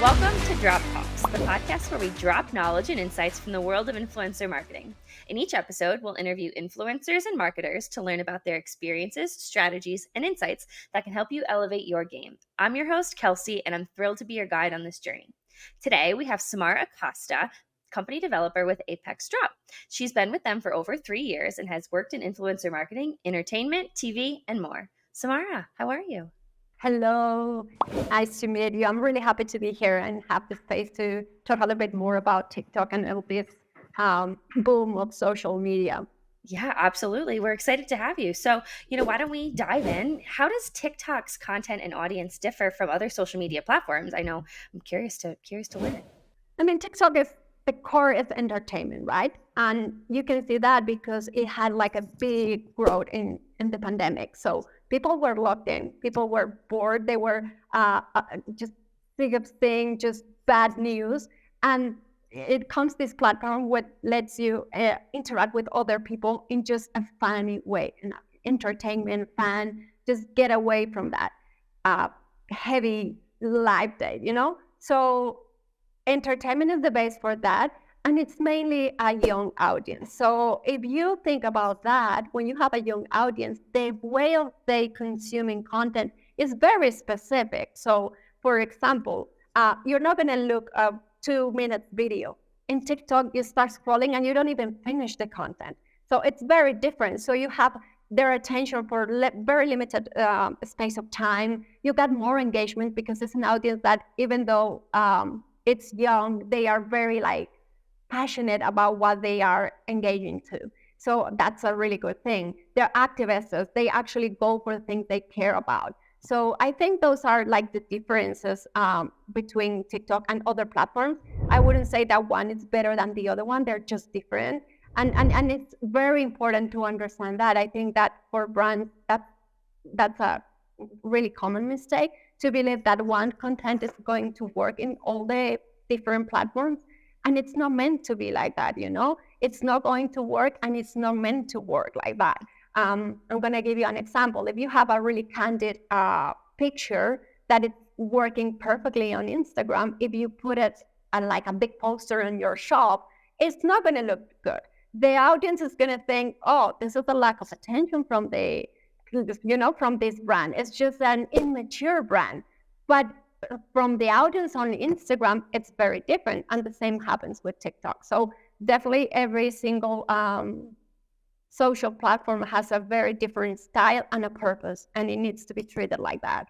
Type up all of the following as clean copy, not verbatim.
Welcome to Drop Talks, the podcast where we drop knowledge and insights from the world of influencer marketing. In each episode, we'll interview influencers and marketers to learn about their experiences, strategies, and insights that can help you elevate your game. I'm your host, Kelsey, and I'm thrilled to be your guide on this journey. Today, we have Samara Acosta, company developer with ApexDrop. She's been with them for over 3 years and has worked in influencer marketing, entertainment, TV, and more. Samara, how are you? Hello, nice to meet you. I'm really happy to be here and have the space to talk a little bit more about TikTok and all this boom of social media. Yeah, absolutely. We're excited to have you. So, why don't we dive in? How does TikTok's content and audience differ from other social media platforms? I'm curious to learn. I mean, TikTok is the core is entertainment, right? And you can see that because it had like a big growth in the pandemic. So people were locked in, people were bored, they were just sick of seeing just bad news. And it comes this platform what lets you interact with other people in just a funny way, and entertainment, fun, just get away from that heavy life day, So entertainment is the base for that, and it's mainly a young audience. So if you think about that, when you have a young audience, the way of they consuming content is very specific. So for example, you're not going to look a 2-minute video. In TikTok, you start scrolling and you don't even finish the content. So it's very different. So you have their attention for very limited space of time. You got more engagement because it's an audience that, even though it's young, they are very passionate about what they are engaging to. So that's a really good thing. They're activists. They actually go for things they care about. So I think those are the differences between TikTok and other platforms. I wouldn't say that one is better than the other one. They're just different. And it's very important to understand that. I think that for brands, that's a really common mistake, to believe that one content is going to work in all the different platforms. And it's not meant to be like that, It's not going to work, and it's not meant to work like that. I'm going to give you an example. If you have a really candid picture that is working perfectly on Instagram, if you put it like a big poster in your shop, it's not going to look good. The audience is going to think, oh, this is a lack of attention from from this brand. It's just an immature brand. But from the audience on Instagram, it's very different. And the same happens with TikTok. So definitely every single social platform has a very different style and a purpose, and it needs to be treated like that.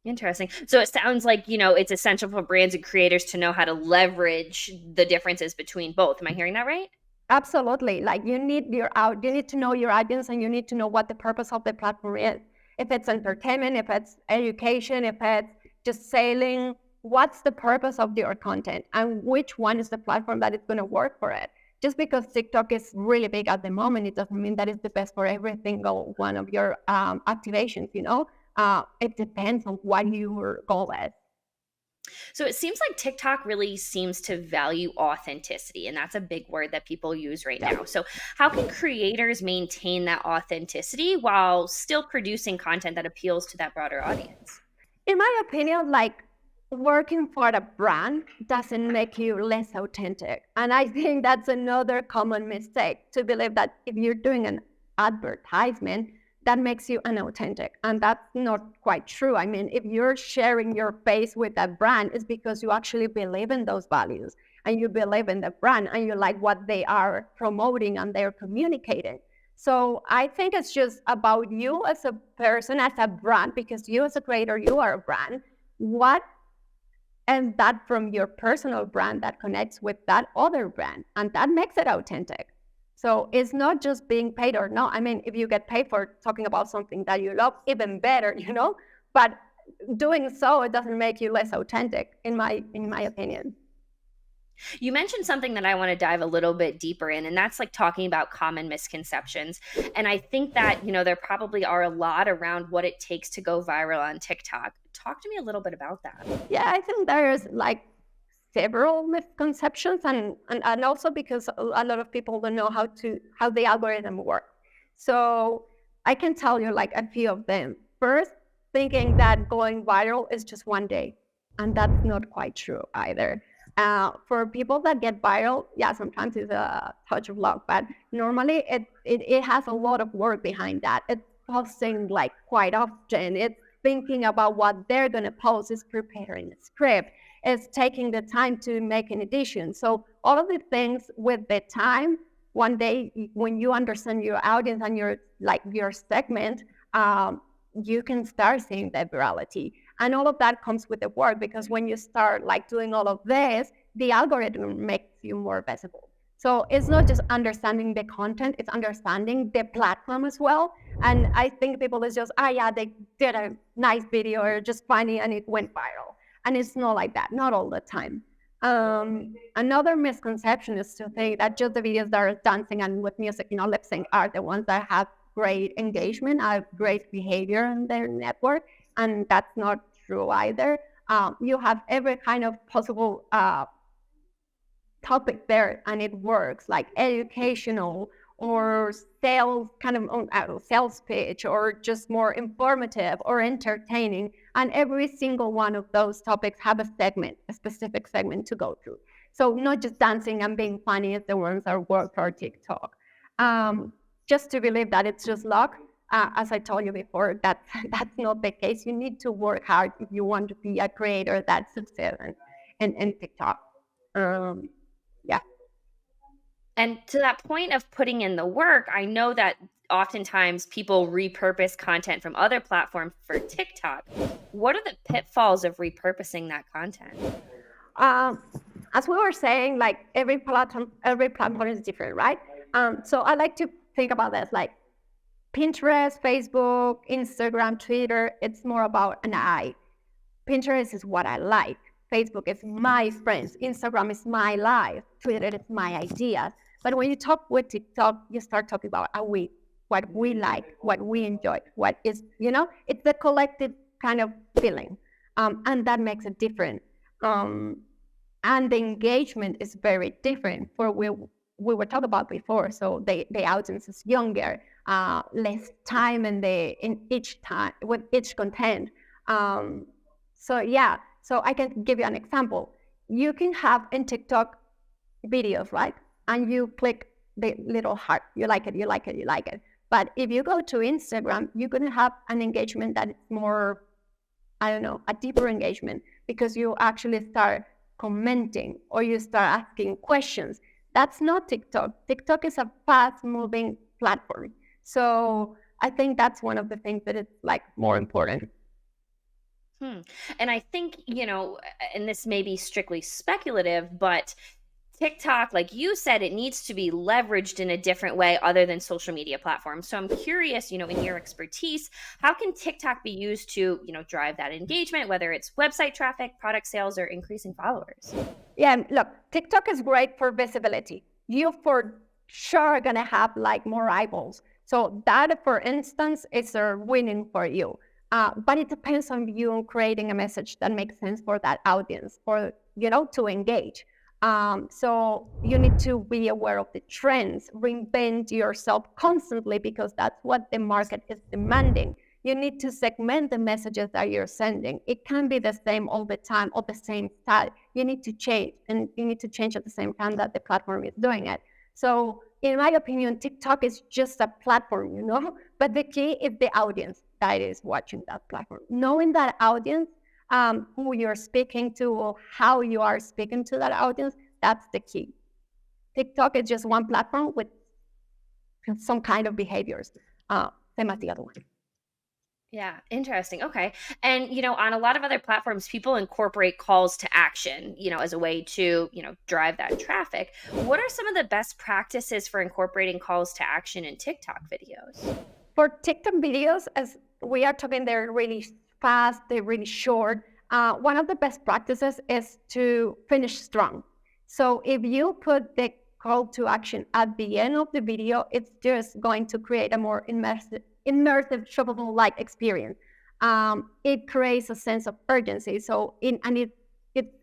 Interesting. So it sounds like, it's essential for brands and creators to know how to leverage the differences between both. Am I hearing that right? Absolutely. You need to know your audience, and you need to know what the purpose of the platform is. If it's entertainment, if it's education, if it's just selling, what's the purpose of your content, and which one is the platform that is going to work for it? Just because TikTok is really big at the moment, it doesn't mean that it's the best for every single one of your activations, It depends on what your goal is. So it seems like TikTok really seems to value authenticity, and that's a big word that people use right now. So how can creators maintain that authenticity while still producing content that appeals to that broader audience? In my opinion, working for a brand doesn't make you less authentic. And I think that's another common mistake, to believe that if you're doing an advertisement, that makes you unauthentic. And that's not quite true. I mean, if you're sharing your face with that brand, it's because you actually believe in those values, and you believe in the brand, and you like what they are promoting and they're communicating. So I think it's just about you as a person, as a brand, because you as a creator, you are a brand. And that from your personal brand that connects with that other brand, and that makes it authentic. So it's not just being paid or not. I mean, if you get paid for talking about something that you love, even better, But doing so, it doesn't make you less authentic, in my opinion. You mentioned something that I want to dive a little bit deeper in, and that's talking about common misconceptions. And I think that, there probably are a lot around what it takes to go viral on TikTok. Talk to me a little bit about that. Yeah, I think there's several misconceptions, and also because a lot of people don't know how the algorithm works. So I can tell you a few of them. First, thinking that going viral is just one day. And that's not quite true either. For people that get viral, yeah, sometimes it's a touch of luck, but normally it has a lot of work behind that. It's posting like quite often. It's thinking about what they're going to post. It's preparing a script. It's taking the time to make an edition. So all of the things with the time, one day when you understand your audience and your segment, you can start seeing the virality. And all of that comes with the work, because when you start like doing all of this, the algorithm makes you more visible. So it's not just understanding the content, it's understanding the platform as well. And I think people is just, yeah, they did a nice video or just funny and it went viral. And it's not like that, not all the time. Another misconception is to think that just the videos that are dancing and with music, lip sync, are the ones that have great engagement, have great behavior in their network. And that's not true either. You have every kind of possible topic there, and it works, like educational or sales, kind of sales pitch, or just more informative or entertaining. And every single one of those topics have a specific segment to go through. So not just dancing and being funny is the ones that work for TikTok. Just to believe that it's just luck, as I told you before, that's not the case. You need to work hard if you want to be a creator that's successful in TikTok. Yeah. And to that point of putting in the work, I know that oftentimes people repurpose content from other platforms for TikTok. What are the pitfalls of repurposing that content? As we were saying, like every platform is different, right? So I like to think about this like Pinterest, Facebook, Instagram, Twitter. It's more about an I. Pinterest is what I like. Facebook is my friends. Instagram is my life. Twitter is my ideas. But when you talk with TikTok, you start talking about what we like, what we enjoy, what is, it's the collective kind of feeling. And that makes it different. And the engagement is very different for we were talking about before. So the audience is younger, less time in each time with each content. So I can give you an example. You can have in TikTok videos, right? And you click the little heart. You like it, you like it, you like it. But if you go to Instagram, you're going to have an engagement that is more, a deeper engagement, because you actually start commenting or you start asking questions. That's not TikTok. TikTok is a fast-moving platform. So I think that's one of the things that is like more important. And I think, and this may be strictly speculative, but TikTok, like you said, it needs to be leveraged in a different way other than social media platforms. So I'm curious, in your expertise, how can TikTok be used to, drive that engagement, whether it's website traffic, product sales, or increasing followers? Yeah, look, TikTok is great for visibility. You for sure are going to have like more eyeballs. So that, for instance, is winning for you. But it depends on you on creating a message that makes sense for that audience, or, to engage. So you need to be aware of the trends, reinvent yourself constantly, because that's what the market is demanding. You need to segment the messages that you're sending. It can't be the same all the time or the same style. You need to change, and you need to change at the same time that the platform is doing it. So in my opinion, TikTok is just a platform, but the key is the audience that is watching that platform. Knowing that audience, who you're speaking to, or how you are speaking to that audience, that's the key. TikTok is just one platform with some kind of behaviors, same as the other one. Yeah, interesting. Okay. And, on a lot of other platforms, people incorporate calls to action, as a way to, drive that traffic. What are some of the best practices for incorporating calls to action in TikTok videos? For TikTok videos, as we are talking, they're really fast, they're really short. One of the best practices is to finish strong. So if you put the call to action at the end of the video, it's just going to create a more immersive, shoppable-like experience. It creates a sense of urgency. So it's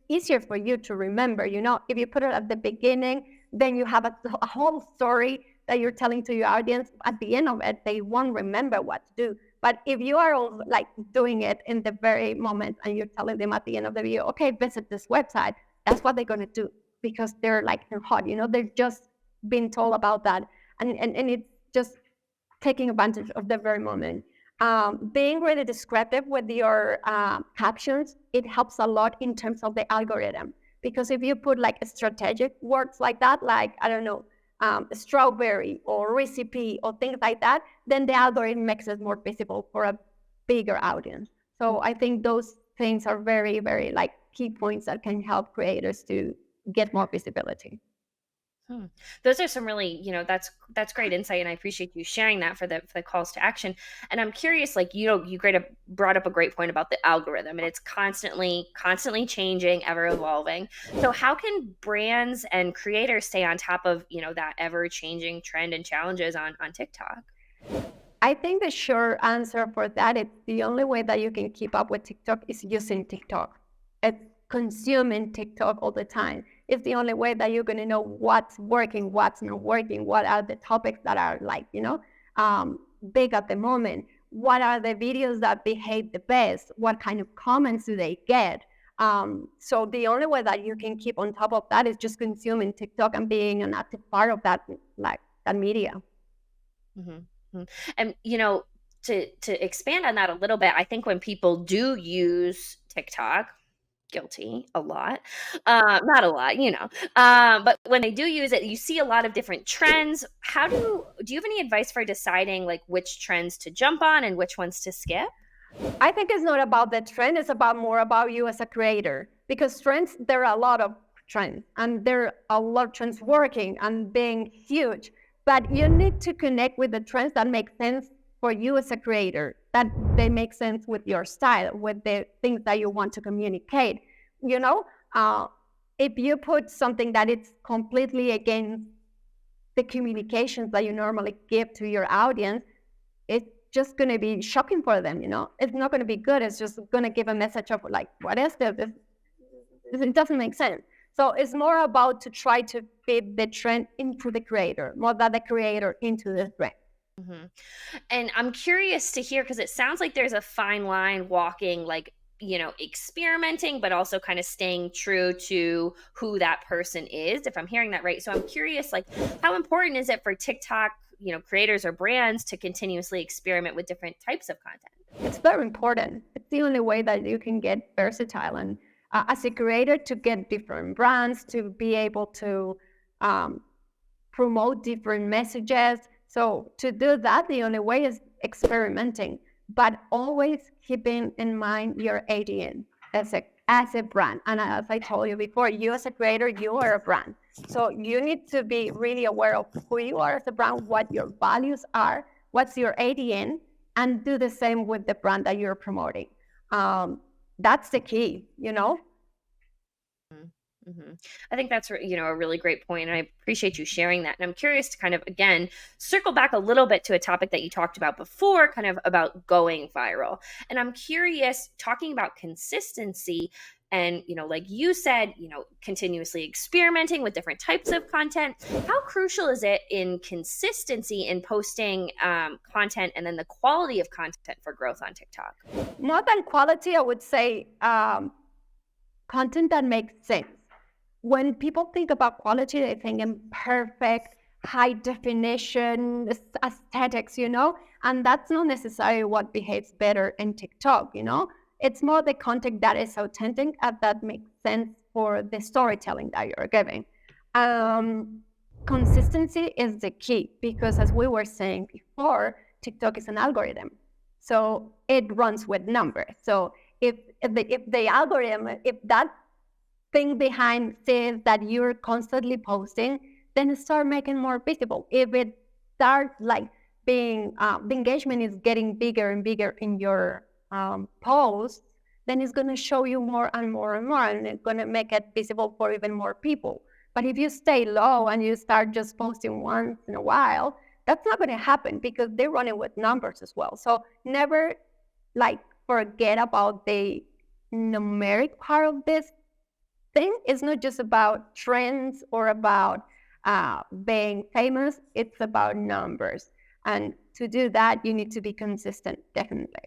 easier for you to remember. If you put it at the beginning, then you have a whole story that you're telling to your audience. At the end of it, they won't remember what to do. But if you are all, like doing it in the very moment and you're telling them at the end of the video, okay, visit this website, that's what they're going to do because they're like they're hot, they're just being told about that. And it's just taking advantage of the very moment. Being really descriptive with your captions, it helps a lot in terms of the algorithm. Because if you put like strategic words like that, like, I don't know, strawberry or recipe or things like that, then the algorithm makes it more visible for a bigger audience. So I think those things are very, very like key points that can help creators to get more visibility. Those are some really, that's great insight, and I appreciate you sharing that for the calls to action. And I'm curious, like, brought up a great point about the algorithm, and it's constantly changing, ever evolving. So how can brands and creators stay on top of that ever changing trend and challenges on TikTok? I think the short answer for that is the only way that you can keep up with TikTok is using TikTok. It's consuming TikTok all the time. It's the only way that you're going to know what's working, what's not working, what are the topics that are like, big at the moment. What are the videos that behave the best? What kind of comments do they get? So the only way that you can keep on top of that is just consuming TikTok and being an active part of that, like that media. Mm-hmm. And to expand on that a little bit, I think when people do use TikTok, guilty a lot, not a lot, but when they do use it, you see a lot of different trends. How do you have any advice for deciding like which trends to jump on and which ones to skip? I think it's not about the trend, it's about more about you as a creator. Because trends, there are a lot of trends, and there are a lot of trends working and being huge. But you need to connect with the trends that make sense for you as a creator, that they make sense with your style, with the things that you want to communicate. If you put something that is completely against the communications that you normally give to your audience, it's just going to be shocking for them. It's not going to be good. It's just going to give a message of like, what is this? It doesn't make sense. So it's more about to try to fit the trend into the creator, more than the creator into the trend. Mm-hmm. And I'm curious to hear, because it sounds like there's a fine line walking, like, experimenting, but also kind of staying true to who that person is, if I'm hearing that right. So I'm curious, like, how important is it for TikTok, creators or brands to continuously experiment with different types of content? It's very important. It's the only way that you can get versatile and as a creator to get different brands, to be able to promote different messages. So to do that, the only way is experimenting, but always keeping in mind your ADN as a brand. And as I told you before, you as a creator, you are a brand. So you need to be really aware of who you are as a brand, what your values are, what's your ADN, and do the same with the brand that you're promoting. That's the key, Mm-hmm. I think that's a really great point, and I appreciate you sharing that. And I'm curious to kind of again circle back a little bit to a topic that you talked about before, kind of about going viral. And I'm curious, talking about consistency, and like you said, continuously experimenting with different types of content. How crucial is it in consistency in posting content, and then the quality of content for growth on TikTok? More than quality, I would say content that makes sense. When people think about quality, they think in perfect, high definition aesthetics, and that's not necessarily what behaves better in TikTok, It's more the content that is authentic and that makes sense for the storytelling that you're giving. Consistency is the key because, as we were saying before, TikTok is an algorithm. So it runs with numbers. So if the algorithm, if that thing behind says that you're constantly posting, then start making more visible. If it starts like being, the engagement is getting bigger and bigger in your posts, then it's going to show you more and more and more, and it's going to make it visible for even more people. But if you stay low and you start just posting once in a while, that's not going to happen because they're running with numbers as well. So never like forget about the numeric part of this thing. It's not just about trends or about being famous. It's about numbers. And to do that, you need to be consistent, definitely.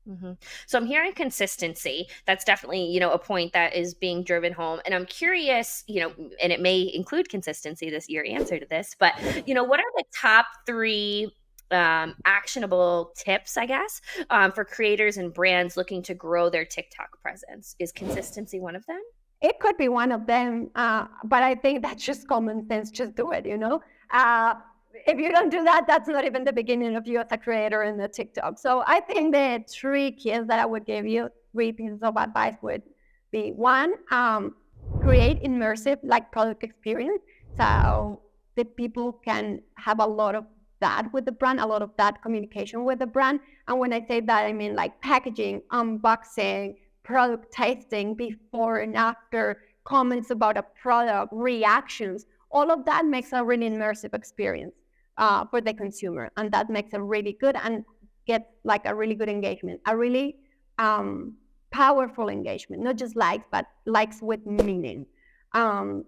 hmm So I'm hearing consistency. That's definitely, a point that is being driven home. And I'm curious, and it may include consistency, this your answer to this, but what are the top three actionable tips, I guess, for creators and brands looking to grow their TikTok presence? Is consistency one of them? It could be one of them, but I think that's just common sense. Just do it, if you don't do that, that's not even the beginning of you as a creator in the TikTok. So I think the three keys that I would give you, three pieces of advice would be one, create immersive like product experience. So the people can have a lot of that with the brand, a lot of that communication with the brand. And when I say that, I mean like packaging, unboxing, product tasting before and after, comments about a product, reactions. All of that makes a really immersive experience for the consumer, and that makes a really good and get like a really good engagement, a really powerful engagement, not just likes, but likes with meaning. Um,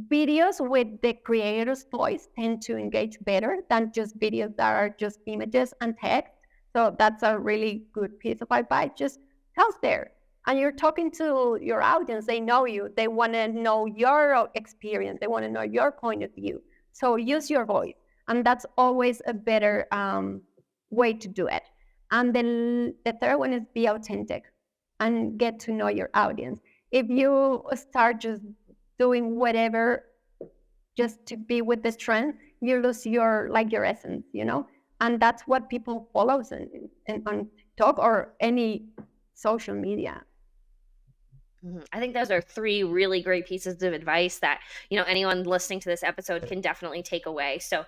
Videos with the creator's voice tend to engage better than just videos that are just images and text. So that's a really good piece of advice. Just out there. And you're talking to your audience. They know you. They want to know your experience. They want to know your point of view. So use your voice. And that's always a better way to do it. And then the third one is be authentic and get to know your audience. If you start just doing whatever just to be with this trend, you lose your essence, and that's what people follows on TikTok or any social media. I think those are three really great pieces of advice that, anyone listening to this episode can definitely take away. So,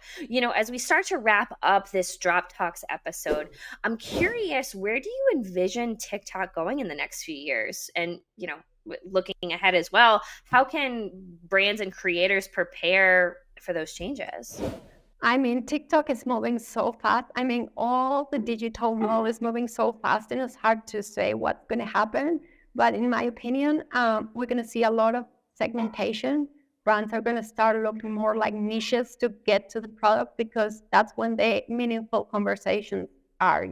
as we start to wrap up this Drop Talks episode, I'm curious, where do you envision TikTok going in the next few years? And, looking ahead as well, how can brands and creators prepare for those changes? I mean, TikTok is moving so fast. I mean, all the digital world is moving so fast, and it's hard to say what's going to happen. But in my opinion, we're going to see a lot of segmentation. Brands are going to start looking more like niches to get to the product, because that's when the meaningful conversations are.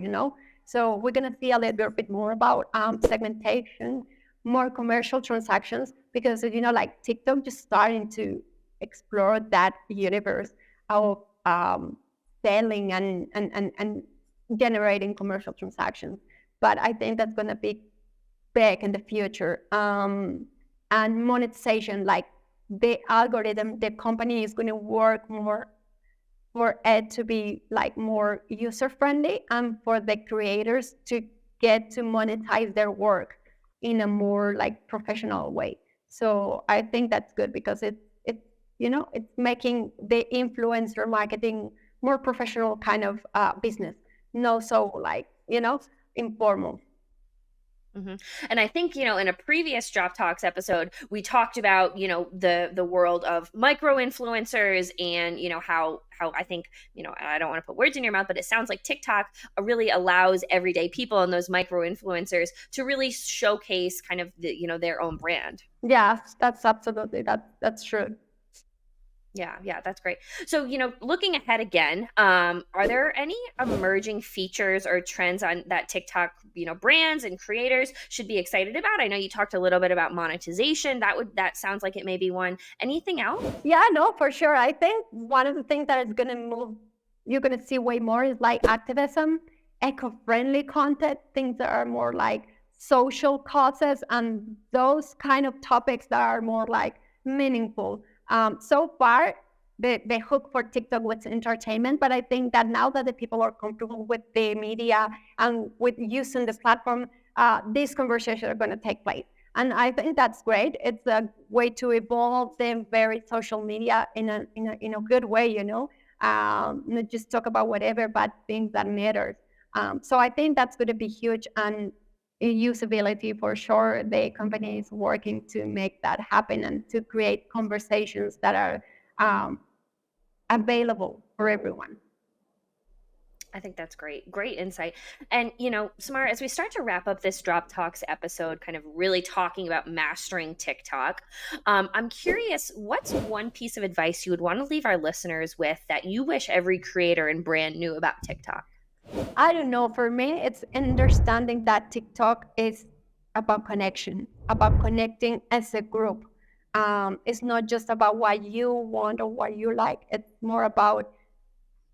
So we're going to see a little bit more about segmentation, more commercial transactions, because, like TikTok just starting to explore that universe of selling and generating commercial transactions. But I think that's going to be big in the future. And monetization, like the algorithm, the company is going to work more for it to be like more user friendly, and for the creators to get to monetize their work in a more like professional way. So I think that's good, because it's making the influencer marketing more professional kind of business, no so like informal. And I think, in a previous Drop Talks episode, we talked about, the world of micro influencers, and, how I think, I don't want to put words in your mouth, but it sounds like TikTok really allows everyday people and those micro influencers to really showcase kind of their own brand. Yeah, that's absolutely, that's true. Yeah, that's great. So, looking ahead again, are there any emerging features or trends on that TikTok, brands and creators should be excited about? I know you talked a little bit about monetization. That sounds like it may be one. Anything else? Yeah, no, for sure. I think one of the things that is going to move, you're going to see way more, is like activism, eco-friendly content, things that are more like social causes, and those kind of topics that are more like meaningful. So far, the hook for TikTok was entertainment, but I think that now that the people are comfortable with the media and with using the platform, these conversations are going to take place. And I think that's great. It's a way to evolve the very social media in a good way, not just talk about whatever, but things that matter. So I think that's going to be huge. And usability, for sure, the company is working to make that happen and to create conversations that are available for everyone. I think that's great. Great insight. And, Samara, as we start to wrap up this Drop Talks episode, kind of really talking about mastering TikTok, I'm curious, what's one piece of advice you would want to leave our listeners with that you wish every creator and brand knew about TikTok? I don't know. For me, it's understanding that TikTok is about connection, about connecting as a group. It's not just about what you want or what you like. It's more about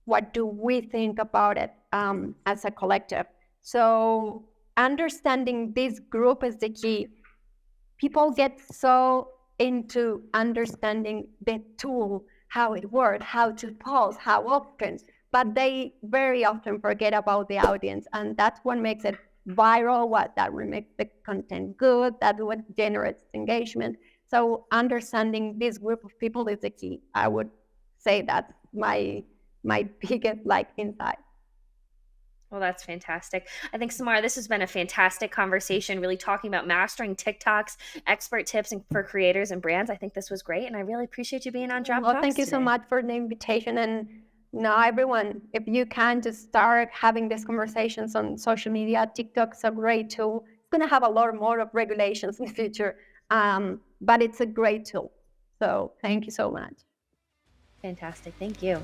what do we think about it as a collective. So understanding this group is the key. People get so into understanding the tool, how it works, how to pause, how often, but they very often forget about the audience, and that's what makes it viral. That makes the content good. That's what generates engagement. So understanding this group of people is the key. I would say that's my biggest insight. Well, that's fantastic. I think, Samara, this has been a fantastic conversation, really talking about mastering TikToks, expert tips and for creators and brands. I think this was great, and I really appreciate you being on Drop Well, Talks thank you so today. much for the invitation. And now, everyone, if you can just start having these conversations on social media, TikTok's a great tool. It's going to have a lot more of regulations in the future, but it's a great tool. So thank you so much. Fantastic. Thank you.